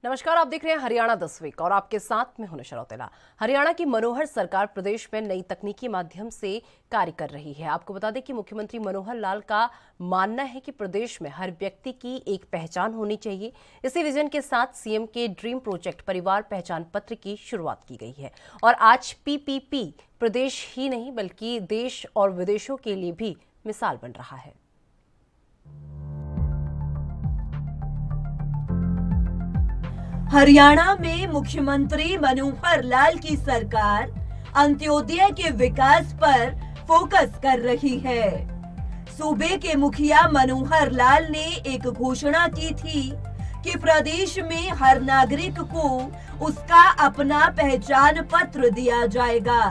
नमस्कार, आप देख रहे हैं हरियाणा 10 वीक और आपके साथ में हूं नशरा औतेला। हरियाणा की मनोहर सरकार प्रदेश में नई तकनीकी माध्यम से कार्य कर रही है। आपको बता दें कि मुख्यमंत्री मनोहर लाल का मानना है कि प्रदेश में हर व्यक्ति की एक पहचान होनी चाहिए। इसी विजन के साथ सीएम के ड्रीम प्रोजेक्ट परिवार पहचान पत्र की शुरुआत की गई है और आज पीपीपी प्रदेश ही नहीं बल्कि देश और विदेशों के लिए भी मिसाल बन रहा है। हरियाणा में मुख्यमंत्री मनोहर लाल की सरकार अंत्योदय के विकास पर फोकस कर रही है। सूबे के मुखिया मनोहर लाल ने एक घोषणा की थी कि प्रदेश में हर नागरिक को उसका अपना पहचान पत्र दिया जाएगा,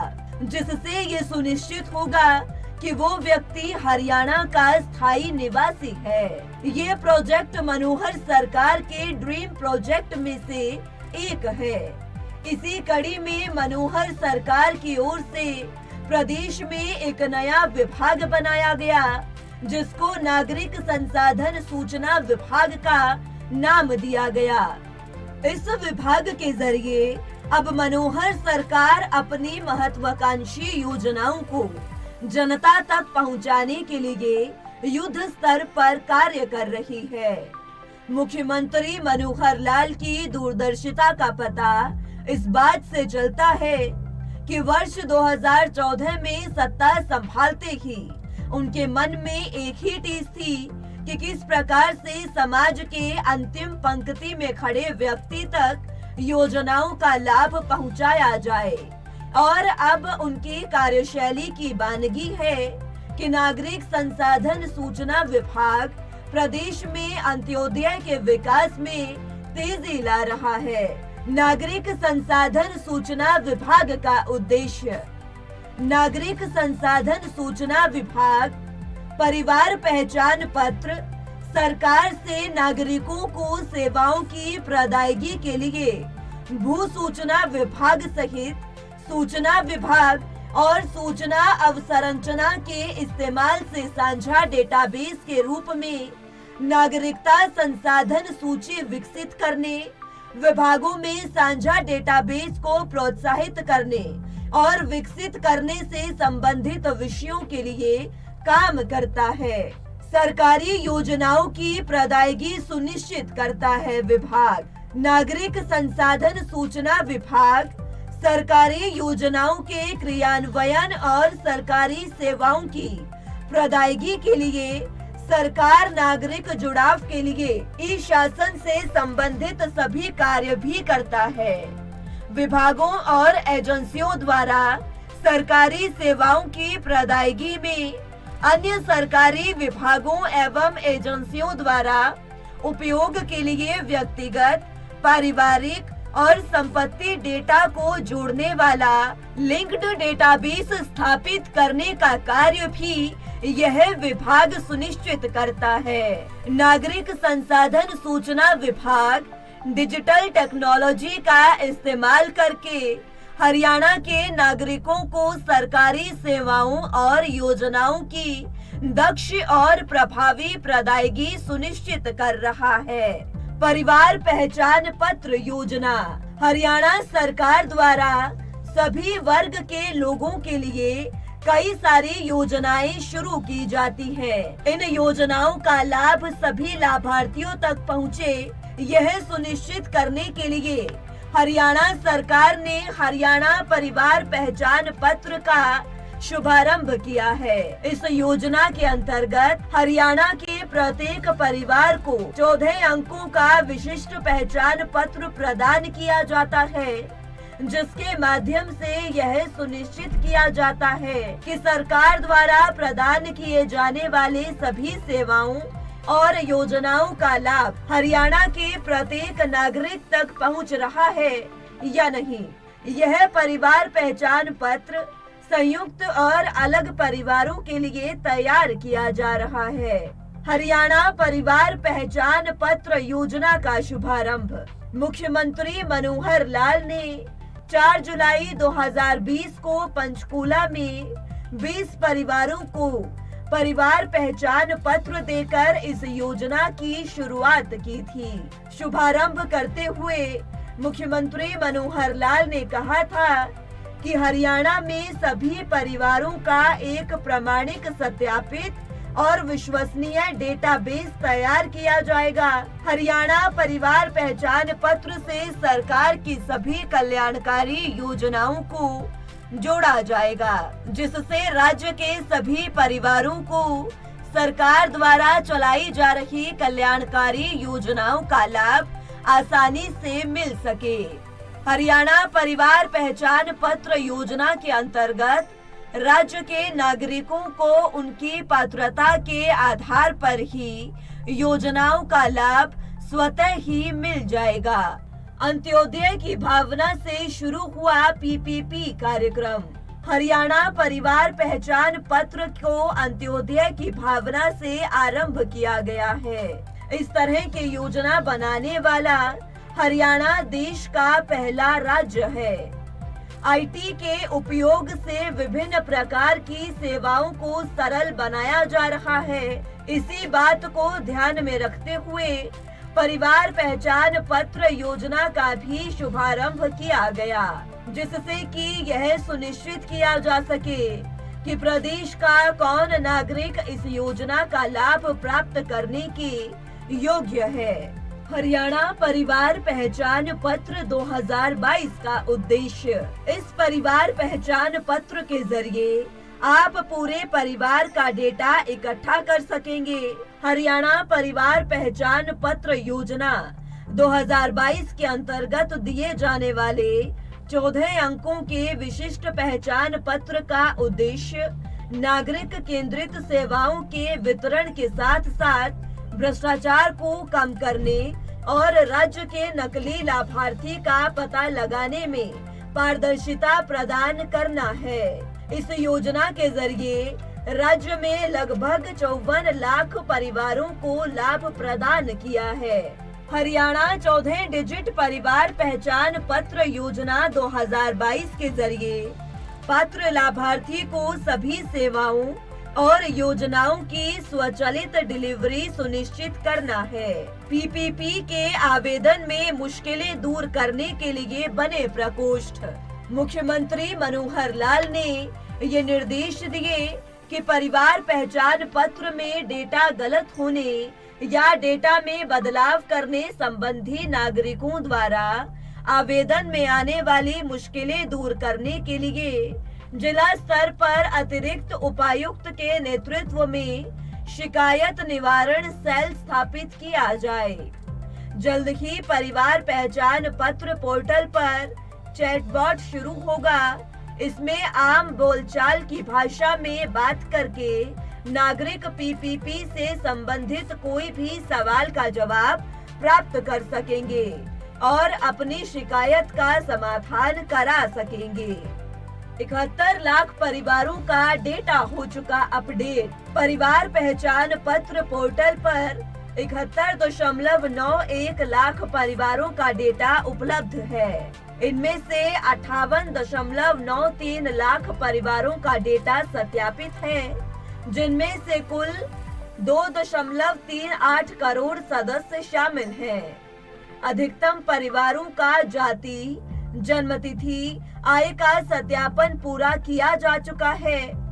जिससे ये सुनिश्चित होगा कि वो व्यक्ति हरियाणा का स्थायी निवासी है। ये प्रोजेक्ट मनोहर सरकार के ड्रीम प्रोजेक्ट में से एक है। इसी कड़ी में मनोहर सरकार की ओर से प्रदेश में एक नया विभाग बनाया गया, जिसको नागरिक संसाधन सूचना विभाग का नाम दिया गया। इस विभाग के जरिए अब मनोहर सरकार अपनी महत्वाकांक्षी योजनाओं को जनता तक पहुंचाने के लिए युद्ध स्तर पर कार्य कर रही है। मुख्यमंत्री मनोहर लाल की दूरदर्शिता का पता इस बात से चलता है कि वर्ष 2014 में सत्ता संभालते ही उनके मन में एक ही टीस थी कि किस प्रकार से समाज के अंतिम पंक्ति में खड़े व्यक्ति तक योजनाओं का लाभ पहुंचाया जाए। और अब उनकी कार्यशैली की वानगी है कि नागरिक संसाधन सूचना विभाग प्रदेश में अंत्योदय के विकास में तेजी ला रहा है। नागरिक संसाधन सूचना विभाग का उद्देश्य नागरिक संसाधन सूचना विभाग परिवार पहचान पत्र सरकार से नागरिकों को सेवाओं की प्रदायगी के लिए भू सूचना विभाग सहित सूचना विभाग और सूचना अवसंरचना के इस्तेमाल से साझा डेटाबेस के रूप में नागरिकता संसाधन सूची विकसित करने, विभागों में साझा डेटाबेस को प्रोत्साहित करने और विकसित करने से संबंधित विषयों के लिए काम करता है। सरकारी योजनाओं की प्रदायगी सुनिश्चित करता है विभाग। नागरिक संसाधन सूचना विभाग सरकारी योजनाओं के क्रियान्वयन और सरकारी सेवाओं की प्रदायगी के लिए सरकार नागरिक जुड़ाव के लिए ई शासन से संबंधित सभी कार्य भी करता है। विभागों और एजेंसियों द्वारा सरकारी सेवाओं की प्रदायगी में अन्य सरकारी विभागों एवं एजेंसियों द्वारा उपयोग के लिए व्यक्तिगत, पारिवारिक और संपत्ति डेटा को जोड़ने वाला लिंक्ड डेटाबेस स्थापित करने का कार्य भी यह विभाग सुनिश्चित करता है। नागरिक संसाधन सूचना विभाग डिजिटल टेक्नोलॉजी का इस्तेमाल करके हरियाणा के नागरिकों को सरकारी सेवाओं और योजनाओं की दक्ष और प्रभावी प्रदायगी सुनिश्चित कर रहा है। परिवार पहचान पत्र योजना हरियाणा सरकार द्वारा सभी वर्ग के लोगों के लिए कई सारी योजनाएं शुरू की जाती हैं। इन योजनाओं का लाभ सभी लाभार्थियों तक पहुंचे, यह सुनिश्चित करने के लिए हरियाणा सरकार ने हरियाणा परिवार पहचान पत्र का शुभारंभ किया है। इस योजना के अंतर्गत हरियाणा के प्रत्येक परिवार को 14 अंकों का विशिष्ट पहचान पत्र प्रदान किया जाता है, जिसके माध्यम से यह सुनिश्चित किया जाता है कि सरकार द्वारा प्रदान किए जाने वाले सभी सेवाओं और योजनाओं का लाभ हरियाणा के प्रत्येक नागरिक तक पहुंच रहा है या नहीं। यह परिवार पहचान पत्र संयुक्त और अलग परिवारों के लिए तैयार किया जा रहा है। हरियाणा परिवार पहचान पत्र योजना का शुभारंभ मुख्यमंत्री मनोहर लाल ने 4 जुलाई 2020 को पंचकूला में 20 परिवारों को परिवार पहचान पत्र देकर इस योजना की शुरुआत की थी। शुभारंभ करते हुए मुख्यमंत्री मनोहर लाल ने कहा था कि हरियाणा में सभी परिवारों का एक प्रमाणिक, सत्यापित और विश्वसनीय डेटाबेस तैयार किया जाएगा। हरियाणा परिवार पहचान पत्र से सरकार की सभी कल्याणकारी योजनाओं को जोड़ा जाएगा, जिससे राज्य के सभी परिवारों को सरकार द्वारा चलाई जा रही कल्याणकारी योजनाओं का लाभ आसानी से मिल सके। हरियाणा परिवार पहचान पत्र योजना के अंतर्गत राज्य के नागरिकों को उनकी पात्रता के आधार पर ही योजनाओं का लाभ स्वतः ही मिल जाएगा। अंत्योदय की भावना से शुरू हुआ पीपीपी कार्यक्रम। हरियाणा परिवार पहचान पत्र को अंत्योदय की भावना से आरंभ किया गया है। इस तरह की योजना बनाने वाला हरियाणा देश का पहला राज्य है। आईटी के उपयोग से विभिन्न प्रकार की सेवाओं को सरल बनाया जा रहा है। इसी बात को ध्यान में रखते हुए परिवार पहचान पत्र योजना का भी शुभारंभ किया गया, जिससे कि यह सुनिश्चित किया जा सके कि प्रदेश का कौन नागरिक इस योजना का लाभ प्राप्त करने के योग्य है। हरियाणा परिवार पहचान पत्र 2022 का उद्देश्य। इस परिवार पहचान पत्र के जरिए आप पूरे परिवार का डेटा इकट्ठा कर सकेंगे। हरियाणा परिवार पहचान पत्र योजना 2022 के अंतर्गत दिए जाने वाले 14 अंकों के विशिष्ट पहचान पत्र का उद्देश्य नागरिक केंद्रित सेवाओं के वितरण के साथ साथ भ्रष्टाचार को कम करने और राज्य के नकली लाभार्थी का पता लगाने में पारदर्शिता प्रदान करना है। इस योजना के जरिए राज्य में लगभग 54 लाख परिवारों को लाभ प्रदान किया है। हरियाणा 14 डिजिट परिवार पहचान पत्र योजना 2022 के जरिए पात्र लाभार्थी को सभी सेवाओं और योजनाओं की स्वचालित डिलीवरी सुनिश्चित करना है। पीपीपी के आवेदन में मुश्किलें दूर करने के लिए बने प्रकोष्ठ। मुख्यमंत्री मनोहर लाल ने ये निर्देश दिए कि परिवार पहचान पत्र में डेटा गलत होने या डेटा में बदलाव करने संबंधी नागरिकों द्वारा आवेदन में आने वाली मुश्किलें दूर करने के लिए जिला स्तर पर अतिरिक्त उपायुक्त के नेतृत्व में शिकायत निवारण सेल स्थापित किया जाए। जल्द ही परिवार पहचान पत्र पोर्टल पर चैटबॉट शुरू होगा। इसमें आम बोलचाल की भाषा में बात करके नागरिक पीपीपी से संबंधित कोई भी सवाल का जवाब प्राप्त कर सकेंगे और अपनी शिकायत का समाधान करा सकेंगे। 71 लाख परिवारों का डेटा हो चुका अपडेट। परिवार पहचान पत्र पोर्टल पर 71.91 लाख परिवारों का डेटा उपलब्ध है। इनमें से 58.93 लाख परिवारों का डेटा सत्यापित है, जिनमें से कुल 2.38 करोड़ सदस्य शामिल हैं। अधिकतम परिवारों का जाति, जन्मतिथि, आय का सत्यापन पूरा किया जा चुका है।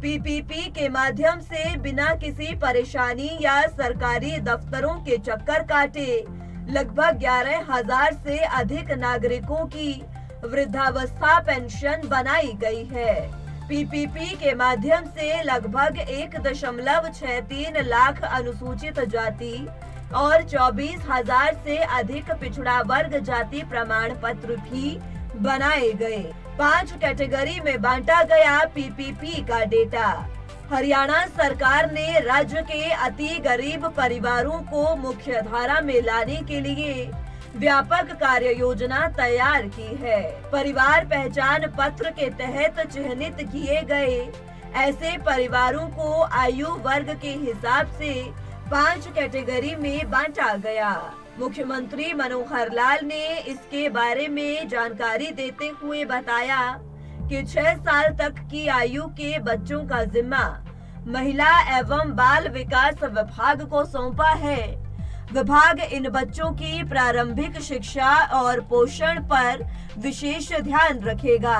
पीपीपी के माध्यम से बिना किसी परेशानी या सरकारी दफ्तरों के चक्कर काटे लगभग 11,000 से अधिक नागरिकों की वृद्धावस्था पेंशन बनाई गई है। पीपीपी के माध्यम से लगभग 1.63 लाख अनुसूचित जाति और 24,000 से अधिक पिछड़ा वर्ग जाति प्रमाण पत्र भी बनाए गए। 5 कैटेगरी में बांटा गया पीपीपी का डेटा। हरियाणा सरकार ने राज्य के अति गरीब परिवारों को मुख्य धारा में लाने के लिए व्यापक कार्य योजना तैयार की है। परिवार पहचान पत्र के तहत चिन्हित किए गए ऐसे परिवारों को आयु वर्ग के हिसाब से 5 कैटेगरी में बांटा गया। मुख्यमंत्री मनोहर लाल ने इसके बारे में जानकारी देते हुए बताया कि 6 साल तक की आयु के बच्चों का जिम्मा महिला एवं बाल विकास विभाग को सौंपा है। विभाग इन बच्चों की प्रारंभिक शिक्षा और पोषण पर विशेष ध्यान रखेगा।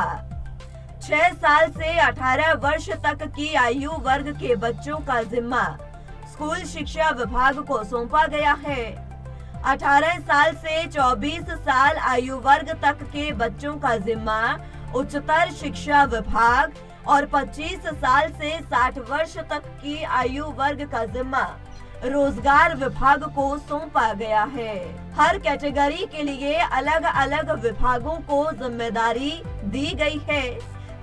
6 साल से 18 वर्ष तक की आयु वर्ग के बच्चों का जिम्मा स्कूल शिक्षा विभाग को सौंपा गया है। 18 साल से 24 साल आयु वर्ग तक के बच्चों का जिम्मा उच्चतर शिक्षा विभाग और 25 साल से 60 वर्ष तक की आयु वर्ग का जिम्मा रोजगार विभाग को सौंपा गया है। हर कैटेगरी के लिए अलग अलग विभागों को जिम्मेदारी दी गई है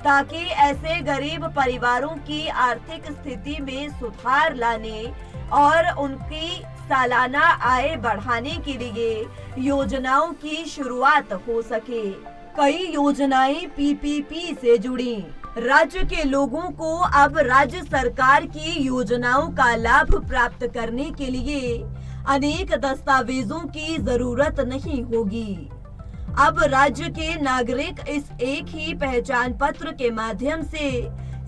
ताकि ऐसे गरीब परिवारों की आर्थिक स्थिति में सुधार लाने और उनकी सालाना आय बढ़ाने के लिए योजनाओं की शुरुआत हो सके। कई योजनाएं पीपीपी से जुड़ी। राज्य के लोगों को अब राज्य सरकार की योजनाओं का लाभ प्राप्त करने के लिए अनेक दस्तावेजों की जरूरत नहीं होगी। अब राज्य के नागरिक इस एक ही पहचान पत्र के माध्यम से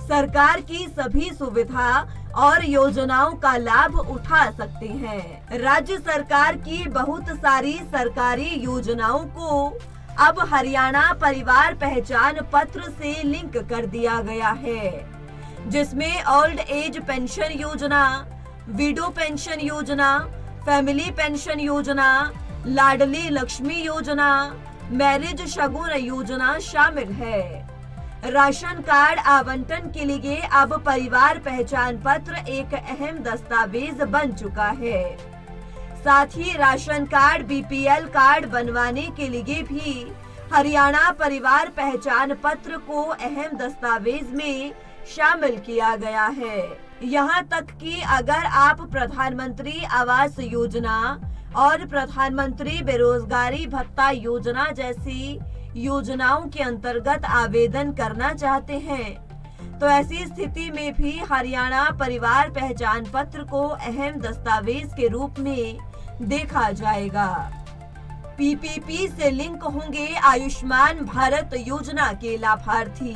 सरकार की सभी सुविधा और योजनाओं का लाभ उठा सकते हैं। राज्य सरकार की बहुत सारी सरकारी योजनाओं को अब हरियाणा परिवार पहचान पत्र से लिंक कर दिया गया है, जिसमें ओल्ड एज पेंशन योजना, विडो पेंशन योजना, फैमिली पेंशन योजना, लाडली लक्ष्मी योजना, मैरिज शगुन योजना शामिल है। राशन कार्ड आवंटन के लिए अब परिवार पहचान पत्र एक अहम दस्तावेज बन चुका है। साथ ही राशन कार्ड, बीपीएल कार्ड बनवाने के लिए भी हरियाणा परिवार पहचान पत्र को अहम दस्तावेज में शामिल किया गया है। यहाँ तक कि अगर आप प्रधानमंत्री आवास योजना और प्रधानमंत्री बेरोजगारी भत्ता योजना जैसी योजनाओं के अंतर्गत आवेदन करना चाहते हैं, तो ऐसी स्थिति में भी हरियाणा परिवार पहचान पत्र को अहम दस्तावेज के रूप में देखा जाएगा। पीपीपी से लिंक होंगे आयुष्मान भारत योजना के लाभार्थी।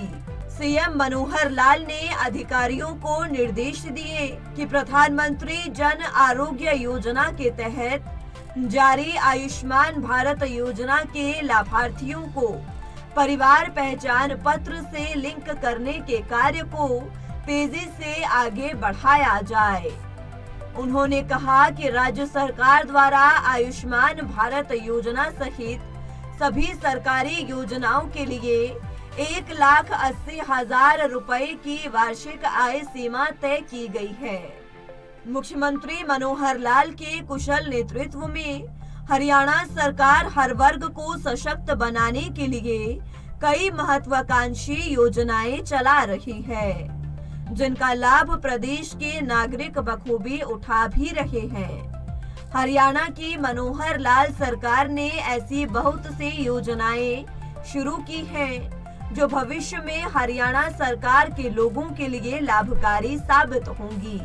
सीएम मनोहर लाल ने अधिकारियों को निर्देश दिए कि प्रधानमंत्री जन आरोग्य योजना के तहत जारी आयुष्मान भारत योजना के लाभार्थियों को परिवार पहचान पत्र से लिंक करने के कार्य को तेजी से आगे बढ़ाया जाए। उन्होंने कहा कि राज्य सरकार द्वारा आयुष्मान भारत योजना सहित सभी सरकारी योजनाओं के लिए 1,80,000 रुपए की वार्षिक आय सीमा तय की गई है। मुख्यमंत्री मनोहर लाल के कुशल नेतृत्व में हरियाणा सरकार हर वर्ग को सशक्त बनाने के लिए कई महत्वाकांक्षी योजनाएं चला रही है, जिनका लाभ प्रदेश के नागरिक बखूबी उठा भी रहे हैं। हरियाणा की मनोहर लाल सरकार ने ऐसी बहुत सी योजनाएं शुरू की हैं, जो भविष्य में हरियाणा सरकार के लोगों के लिए लाभकारी साबित होंगी।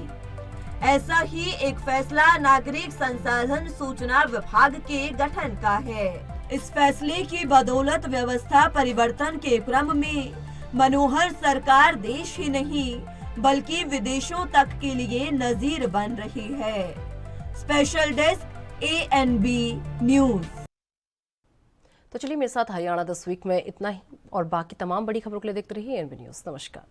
ऐसा ही एक फैसला नागरिक संसाधन सूचना विभाग के गठन का है। इस फैसले की बदौलत व्यवस्था परिवर्तन के क्रम में मनोहर सरकार देश ही नहीं बल्कि विदेशों तक के लिए नजीर बन रही है। Special desk ANB news. तो चलिए, मेरे साथ हरियाणा दिस वीक में इतना ही, और बाकी तमाम बड़ी खबरों के लिए देखते रहिए ANB न्यूज। नमस्कार।